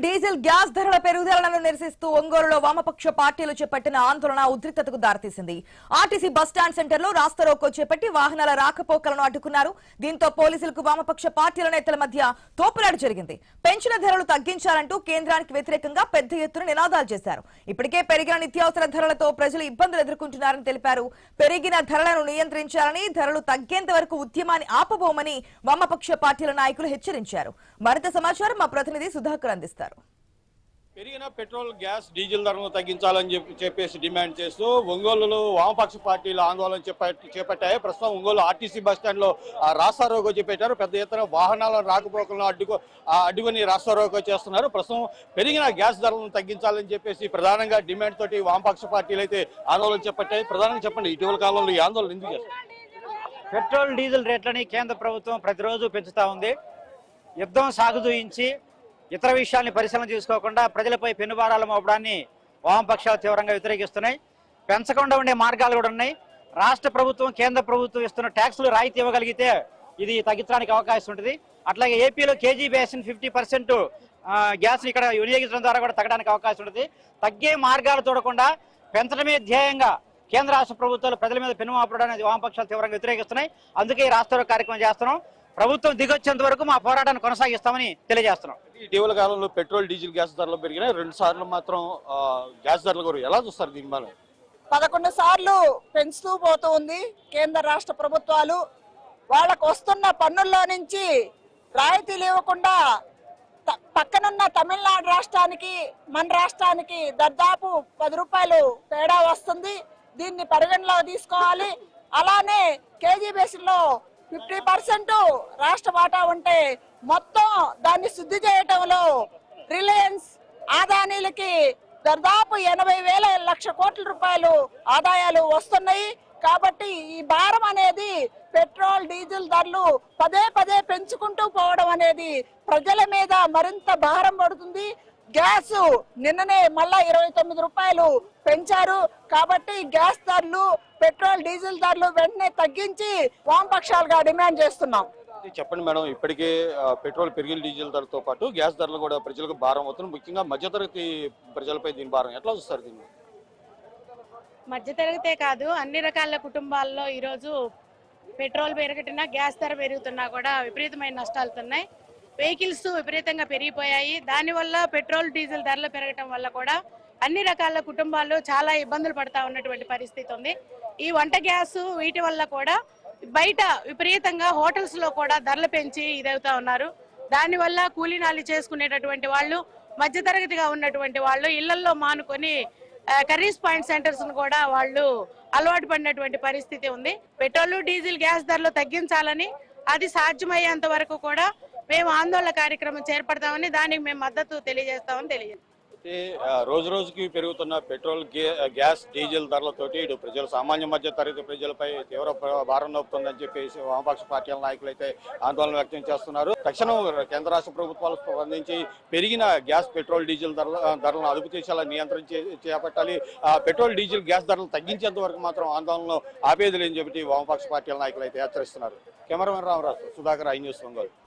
Diesel gas ధరల పెరుగుదలను నిరసిస్తూ ఒంగోలులో వామపక్ష పార్టీలు చేపట్టిన ఆందోళన ఉద్రిక్తతకు దారితీసింది. ఆర్టీసీ బస్టాండ్ సెంటర్ లో రాస్తారోకో చేపట్టి వాహనాల రాకపోకలను అడ్డుకున్నారు. దీంతో పోలీసులకు వామపక్ష పార్టీల నేతల మధ్య తోపులాట జరిగింది. పెంచిన ధరలు తగ్గించాలంటూ కేంద్రానికి వ్యతిరేకంగా పెద్ద ఎత్తున నినాదాలు చేశారు. ఇప్పటికే పెరిగిన నిత్యావసర ధరలతో ప్రజలు ఇబ్బందులు ఎదుర్కొంటున్నారని తెలిపారు. పెరిగిన ధరలను నియంత్రించాలని, ధరలు తగ్గేంత వరకు ఉద్యమాన్ని ఆపబోమని వామపక్ష పార్టీల నాయకులు హెచ్చరించారు. మరింత సమాచారం మా ప్రతినిధి సుధాకర్ అందిస్తారు. పెరిగిన పెట్రోల్, గ్యాస్, డీజిల్ ధరలను తగ్గించాలని చెప్పేసి డిమాండ్ చేస్తూ ఒంగోలులో వామపక్ష పార్టీలు ఆందోళన చేపట్టాయి. ప్రస్తుతం ఒంగోలు ఆర్టీసీ బస్టాండ్ లో రాస్తారోకో చేపట్టారు. పెద్ద ఎత్తున వాహనాల రాకపోకలను అడ్డుకొని రాస్తారోకో చేస్తున్నారు. ప్రస్తుతం పెరిగిన గ్యాస్ ధరలను తగ్గించాలని చెప్పేసి ప్రధానంగా డిమాండ్ తోటి వామపక్ష పార్టీలు అయితే ఆందోళన చేపట్టాయి. ప్రధానంగా చెప్పండి, ఇటీవల కాలంలో ఈ ఆందోళన ఎందుకు చేస్తారు? పెట్రోల్, డీజిల్ రేట్లని కేంద్ర ప్రభుత్వం ప్రతిరోజు పెంచుతా ఉంది. యుద్ధం సాగుదూయించి ఇతర విషయాల్ని పరిశీలన చేసుకోకుండా ప్రజలపై పెనుభారాలు మోపడాన్ని వామపక్షాలు తీవ్రంగా వ్యతిరేకిస్తున్నాయి. పెంచకుండా ఉండే మార్గాలు కూడా ఉన్నాయి. రాష్ట్ర ప్రభుత్వం, కేంద్ర ప్రభుత్వం ఇస్తున్న ట్యాక్సులు రాయితీ ఇవ్వగలిగితే ఇది తగ్గించడానికి అవకాశం ఉంటుంది. అట్లాగే ఏపీలో కేజీ బేసిన్ 50% గ్యాస్ ఇక్కడ వినియోగించడం ద్వారా కూడా తగ్గడానికి అవకాశం ఉంటుంది. తగ్గే మార్గాలు చూడకుండా పెంచడమే ధ్యేయంగా కేంద్ర రాష్ట్ర ప్రభుత్వాలు ప్రజల మీద పెనుమాపడాన్ని వామపక్షాలు తీవ్రంగా వ్యతిరేకిస్తున్నాయి. అందుకే ఈ రాష్ట్ర కార్యక్రమం చేస్తున్నాం. ప్రభుత్వం దిగొచ్చేంత వరకు మా పోరాటాన్ని కొనసాగిస్తామని తెలియజేస్తున్నాం. ఇటీవల కాలంలో పెట్రోల్, డీజిల్, గ్యాస్ ధరలు పెరిగినాయి. 2 సార్లు మాత్రం గ్యాస్ ధరలు కూడా ఎలా చూస్తారు? దీని వల్ల 11 సార్లు పెంచుతూ పోతూ ఉంది కేంద్ర రాష్ట్ర ప్రభుత్వాలు. వాళ్ళకు వస్తున్న పన్నుల్లో నుంచి రాయితీలు ఇవ్వకుండా పక్కనున్న తమిళనాడు రాష్ట్రానికి, మన రాష్ట్రానికి దాదాపు 10 రూపాయలు తేడా వస్తుంది. దీన్ని పరిగణలో తీసుకోవాలి. అలానే కేజీ బేసిన్ లో 50% రాష్ట్ర వాటా ఉంటే మొత్తం దాన్ని శుద్ధి చేయటంలో రిలయన్స్, ఆదానీలకి దాదాపు 80,000 లక్ష కోట్ల రూపాయలు ఆదాయాలు వస్తున్నాయి. కాబట్టి ఈ భారం అనేది పెట్రోల్, డీజిల్ ధరలు పదే పదే పెంచుకుంటూ పోవడం అనేది ప్రజల మీద మరింత భారం పడుతుంది. గ్యాస్ నిన్ననే మళ్ళా 29 రూపాయలు పెంచారు. కాబట్టి గ్యాస్ ధరలు, పెట్రోల్, డీజిల్ ధరలు వెంటనే తగ్గించి వామపక్షాలుగా డిమాండ్ చేస్తున్నాం. చెప్పండి మేడం, ఇప్పటికే పెట్రోల్ పెరిగిన డీజిల్ ధరతో పాటు గ్యాస్ ధరలు కూడా ప్రజలకు భారం అవుతుంది. ముఖ్యంగా మధ్యతరగతి ప్రజలపై దీని భారం ఎట్లా చూస్తారు? దీన్ని మధ్యతరగతే కాదు, అన్ని రకాల కుటుంబాల్లో ఈరోజు పెట్రోల్ పెరగటినా, గ్యాస్ ధర పెరుగుతున్నా కూడా విపరీతమైన నష్టాలు ఉన్నాయి. వెహికల్స్ విపరీతంగా పెరిగిపోయాయి. దానివల్ల పెట్రోల్, డీజిల్ ధరలు పెరగటం వల్ల కూడా అన్ని రకాల కుటుంబాల్లో చాలా ఇబ్బందులు పడతా ఉన్నటువంటి పరిస్థితి ఉంది. ఈ వంట గ్యాస్ వీటి వల్ల కూడా బయట విపరీతంగా హోటల్స్ లో కూడా ధరలు పెంచి ఇదవుతా ఉన్నారు. దానివల్ల కూలీనాలు చేసుకునేటటువంటి వాళ్ళు, మధ్యతరగతిగా ఉన్నటువంటి వాళ్ళు ఇళ్లలో మానుకొని కర్రీస్ పాయింట్ సెంటర్స్ కూడా వాళ్ళు అలవాటు పడినటువంటి పరిస్థితి ఉంది. పెట్రోల్, డీజిల్, గ్యాస్ ధరలు తగ్గించాలని, అది సాధ్యమయ్యేంత వరకు కూడా మేము ఆందోళన కార్యక్రమం చేపడతామని, దానికి మేము మద్దతు తెలియజేస్తామని తెలియజేస్తాం. రోజు రోజుకి పెరుగుతున్న పెట్రోల్, గ్యాస్, డీజిల్ ధరలతోటి ఇటు ప్రజలు, సామాన్య మధ్య తరగతి ప్రజలపై తీవ్ర భారం నొప్పుతుందని చెప్పేసి వామపక్ష పార్టీల నాయకులు అయితే ఆందోళన వ్యక్తం చేస్తున్నారు. తక్షణం కేంద్ర రాష్ట్ర ప్రభుత్వాలు స్పందించి పెరిగిన గ్యాస్, పెట్రోల్, డీజిల్ ధరలను అదుపు చేసేలా నియంత్రణ చేపట్టాలి. పెట్రోల్, డీజిల్, గ్యాస్ ధరలు తగ్గించేంత వరకు మాత్రం ఆందోళనలో ఆపేది లేని చెప్పి వామపక్ష పార్టీల నాయకులు అయితే హెచ్చరిస్తున్నారు. Cameraman Ramaraju, Sudhakar, I news Ongole.